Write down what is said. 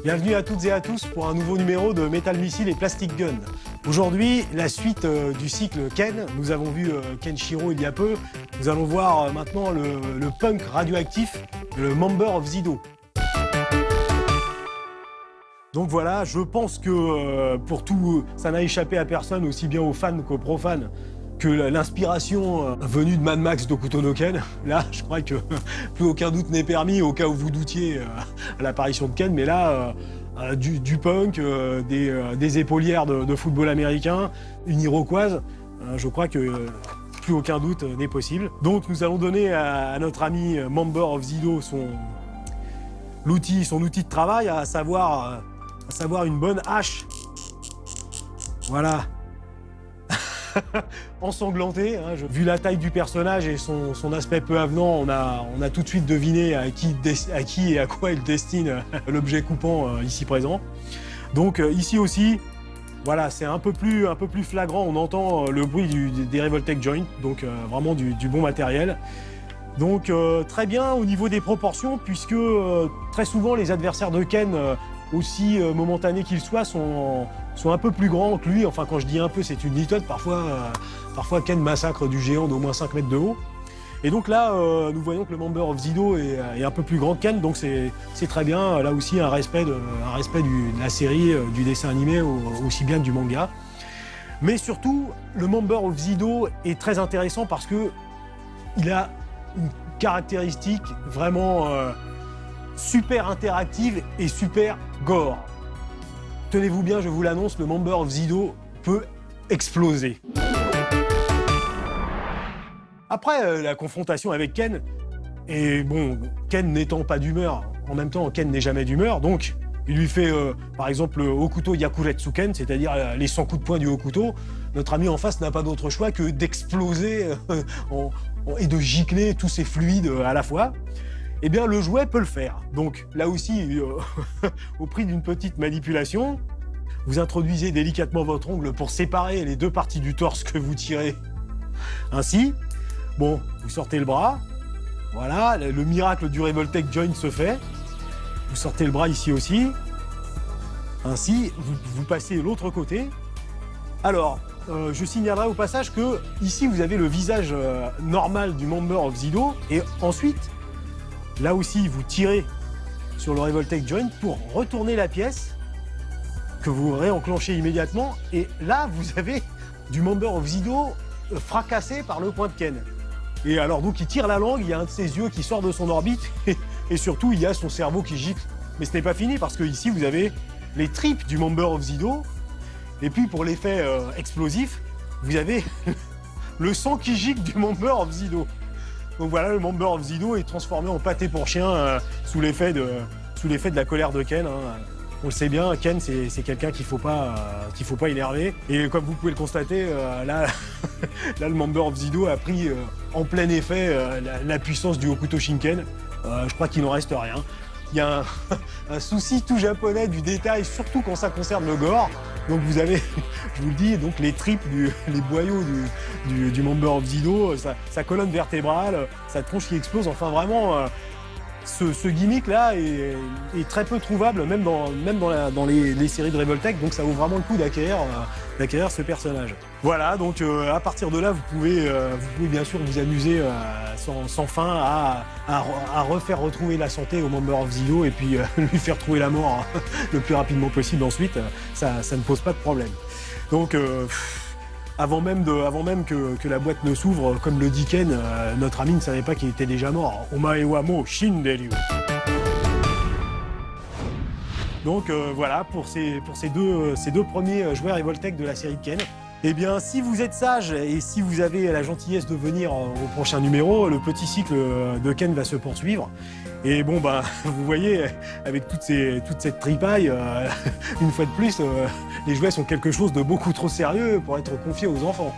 Bienvenue à toutes et à tous pour un nouveau numéro de Metal Missile et Plastic Gun. Aujourd'hui, la suite du cycle Ken. Nous avons vu Kenshiro il y a peu. Nous allons voir maintenant le punk radioactif, le Member of Zido. Donc voilà, je pense que pour tout, ça n'a échappé à personne, aussi bien aux fans qu'aux profanes, que l'inspiration venue de Mad Max d'Hokuto no Ken. Là, je crois que plus aucun doute n'est permis au cas où vous doutiez à l'apparition de Ken. Mais là, du punk, des épaulières de football américain, une iroquoise, je crois que plus aucun doute n'est possible. Donc nous allons donner à notre ami Member of Zido son outil de travail, à savoir une bonne hache. Voilà. Ensanglanté, hein, vu la taille du personnage et son aspect peu avenant, on a tout de suite deviné à qui et à quoi il destine l'objet coupant ici présent. Donc ici aussi, voilà, c'est un peu plus flagrant, on entend le bruit des Revoltech Joint, donc vraiment du bon matériel. Donc très bien au niveau des proportions, puisque très souvent les adversaires de Ken, aussi momentanés qu'ils soient, sont un peu plus grands que lui. Enfin, quand je dis un peu, c'est une litote. Parfois Ken massacre du géant d'au moins 5 mètres de haut. Et donc là, nous voyons que le Member of Zido est un peu plus grand que Ken, donc c'est très bien. Là aussi, un respect de la série, du dessin animé, aussi bien que du manga. Mais surtout, le Member of Zido est très intéressant parce que il a une caractéristique vraiment super interactive et super gore. Tenez-vous bien, je vous l'annonce, le Member of Zido peut exploser. Après la confrontation avec Ken, et bon, Ken n'étant pas d'humeur, en même temps Ken n'est jamais d'humeur, donc il lui fait par exemple le Hokuto Yakuretsu Ken, c'est-à-dire les 100 coups de poing du Hokuto. Notre ami en face n'a pas d'autre choix que d'exploser et de gicler tous ces fluides à la fois. Eh bien, le jouet peut le faire. Donc, là aussi, au prix d'une petite manipulation, vous introduisez délicatement votre ongle pour séparer les deux parties du torse que vous tirez. Ainsi, bon, vous sortez le bras. Voilà, le miracle du Revoltech Joint se fait. Vous sortez le bras ici aussi. Ainsi, vous passez de l'autre côté. Alors, je signalerai au passage que ici, vous avez le visage normal du Member of Zido. Et ensuite, là aussi, vous tirez sur le Revoltech Joint pour retourner la pièce que vous réenclenchez immédiatement. Et là, vous avez du Member of Zido fracassé par le point de Ken. Et alors, donc, il tire la langue, il y a un de ses yeux qui sort de son orbite et surtout, il y a son cerveau qui gicle. Mais ce n'est pas fini parce que ici, vous avez les tripes du Member of Zido. Et puis, pour l'effet explosif, vous avez le sang qui gicle du Member of Zido. Donc voilà, le Member of Zido est transformé en pâté pour chien sous l'effet de la colère de Ken. On le sait bien, Ken, c'est quelqu'un qu'il faut pas énerver. Et comme vous pouvez le constater, là, le Member of Zido a pris en plein effet la puissance du Hokuto Shinken. Je crois qu'il n'en reste rien. Il y a un souci tout japonais du détail, surtout quand ça concerne le gore. Donc vous avez, je vous le dis, donc les tripes, les boyaux du Member of Zido, sa colonne vertébrale, sa tronche qui explose. Enfin vraiment, ce gimmick-là est très peu trouvable, même dans les séries de Revoltech. Donc ça vaut vraiment le coup d'acquérir ce personnage. Voilà, donc à partir de là, vous pouvez bien sûr vous amuser sans fin à refaire retrouver la santé au Member of Zido et puis lui faire trouver la mort le plus rapidement possible ensuite. Ça ne pose pas de problème. Donc avant même que la boîte ne s'ouvre, comme le dit Ken, notre ami ne savait pas qu'il était déjà mort. Omae wa mo shinderu. Donc voilà pour ces deux premiers jouets Revoltech de la série de Ken. Eh bien, si vous êtes sage et si vous avez la gentillesse de venir au prochain numéro, le petit cycle de Ken va se poursuivre. Et bon, ben, vous voyez, avec toute cette tripaille, une fois de plus, les jouets sont quelque chose de beaucoup trop sérieux pour être confiés aux enfants.